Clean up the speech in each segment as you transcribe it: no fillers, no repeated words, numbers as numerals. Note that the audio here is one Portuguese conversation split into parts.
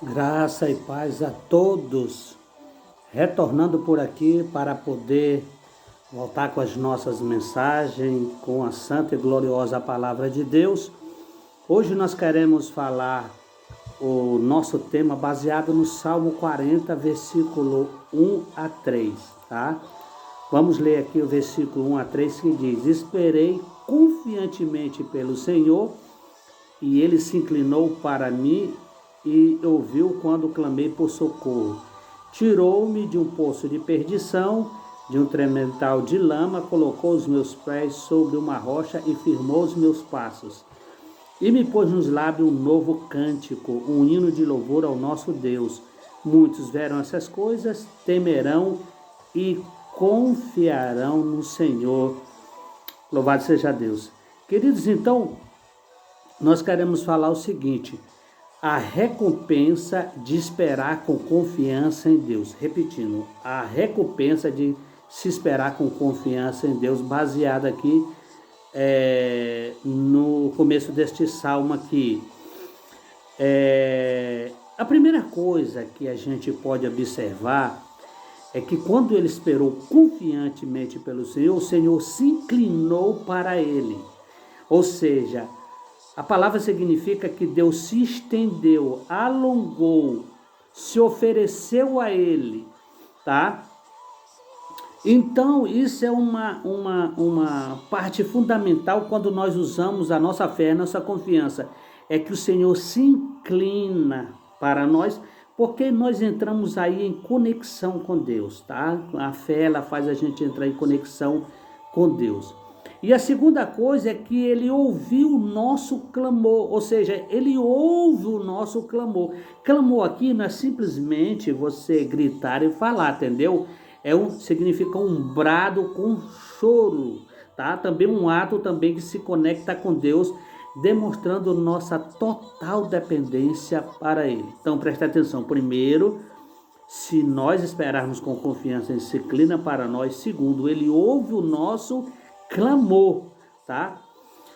Graça e paz a todos. Retornando por aqui para poder voltar com as nossas mensagens, com a santa e gloriosa palavra de Deus. Hoje nós queremos falar o nosso tema baseado no Salmo 40, versículo 1 a 3, tá? Vamos ler aqui o versículo 1 a 3 que diz: Esperei confiantemente pelo Senhor, e ele se inclinou para mim e ouviu quando clamei por socorro. Tirou-me de um poço de perdição, de um tremental de lama, colocou os meus pés sobre uma rocha e firmou os meus passos. E me pôs nos lábios um novo cântico, um hino de louvor ao nosso Deus. Muitos verão essas coisas, temerão e confiarão no Senhor. Louvado seja Deus. Queridos, então, nós queremos falar o seguinte: a recompensa de esperar com confiança em Deus. Repetindo, a recompensa de se esperar com confiança em Deus, baseada aqui no começo deste salmo aqui. A primeira coisa que a gente pode observar é que quando ele esperou confiantemente pelo Senhor, o Senhor se inclinou para ele. Ou seja, a palavra significa que Deus se estendeu, alongou, se ofereceu a ele, tá? Então, isso é uma parte fundamental quando nós usamos a nossa fé, a nossa confiança. É que o Senhor se inclina para nós, porque nós entramos aí em conexão com Deus, tá? A fé, ela faz a gente entrar em conexão com Deus. E a segunda coisa é que ele ouviu o nosso clamor, ou seja, ele ouve o nosso clamor. Clamor aqui não é simplesmente você gritar e falar, entendeu? Significa um brado com choro, tá? Também um ato também que se conecta com Deus, demonstrando nossa total dependência para ele. Então preste atenção, primeiro, se nós esperarmos com confiança, ele se inclina para nós. Segundo, ele ouve o nosso clamor, tá?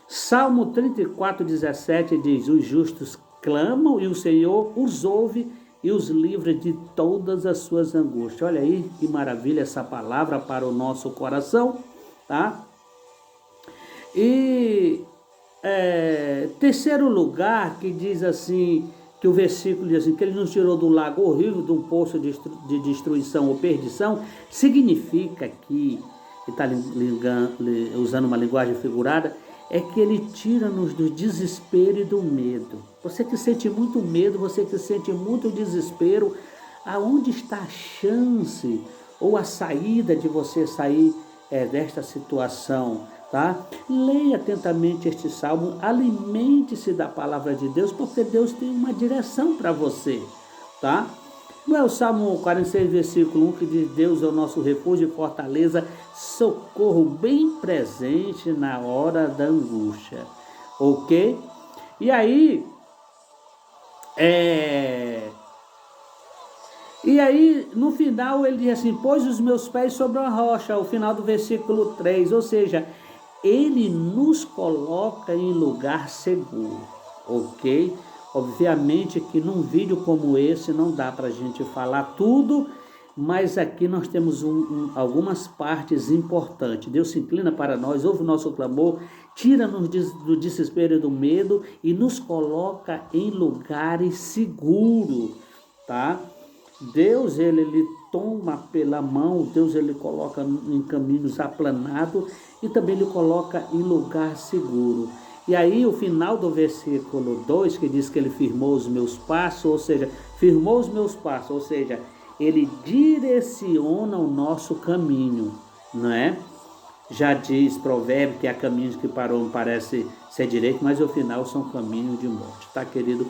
Salmo 34:17 diz: os justos clamam e o Senhor os ouve e os livra de todas as suas angústias. Olha aí que maravilha essa palavra para o nosso coração, tá? E terceiro lugar, que diz assim, que o versículo diz assim, que ele nos tirou do lago horrível, de um poço de destruição ou perdição, significa que, está usando uma linguagem figurada, é que ele tira-nos do desespero e do medo. Você que sente muito medo, você que sente muito desespero, aonde está a chance ou a saída de você sair desta situação, tá? Leia atentamente este salmo, alimente-se da palavra de Deus, porque Deus tem uma direção para você, tá? Não é o Salmo 46, versículo 1, que diz: Deus é o nosso refúgio e fortaleza, socorro bem presente na hora da angústia. Ok? E aí, no final ele diz assim: pôs os meus pés sobre a rocha, o final do versículo 3, ou seja, ele nos coloca em lugar seguro, ok? Obviamente que num vídeo como esse não dá para a gente falar tudo, mas aqui nós temos algumas partes importantes. Deus se inclina para nós, ouve o nosso clamor, tira-nos do desespero e do medo e nos coloca em lugares seguros, tá? Deus, ele toma pela mão, Deus, ele coloca em caminhos aplanados e também ele coloca em lugar seguro. E aí o final do versículo 2, que diz que ele firmou os meus passos, ou seja, ele direciona o nosso caminho, não é? Já diz provérbio que há caminhos que para o homem parece ser direito, mas ao final são caminhos de morte, tá, querido?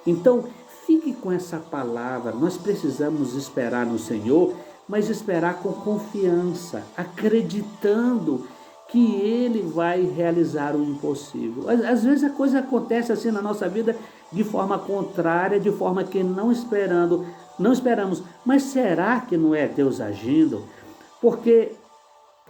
Então, fique com essa palavra. Nós precisamos esperar no Senhor, mas esperar com confiança, acreditando que Ele vai realizar o impossível. Às vezes a coisa acontece assim na nossa vida de forma contrária, de forma que não esperamos. Mas será que não é Deus agindo? Porque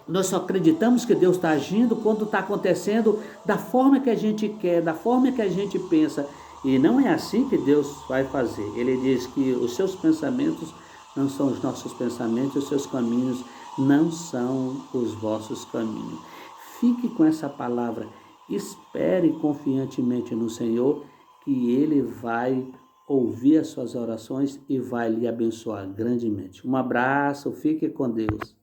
nós só acreditamos que Deus está agindo quando está acontecendo da forma que a gente quer, da forma que a gente pensa. E não é assim que Deus vai fazer. Ele diz que os seus pensamentos não são os nossos pensamentos, os seus caminhos não são os vossos caminhos. Fique com essa palavra, espere confiantemente no Senhor, que Ele vai ouvir as suas orações e vai lhe abençoar grandemente. Um abraço, fique com Deus.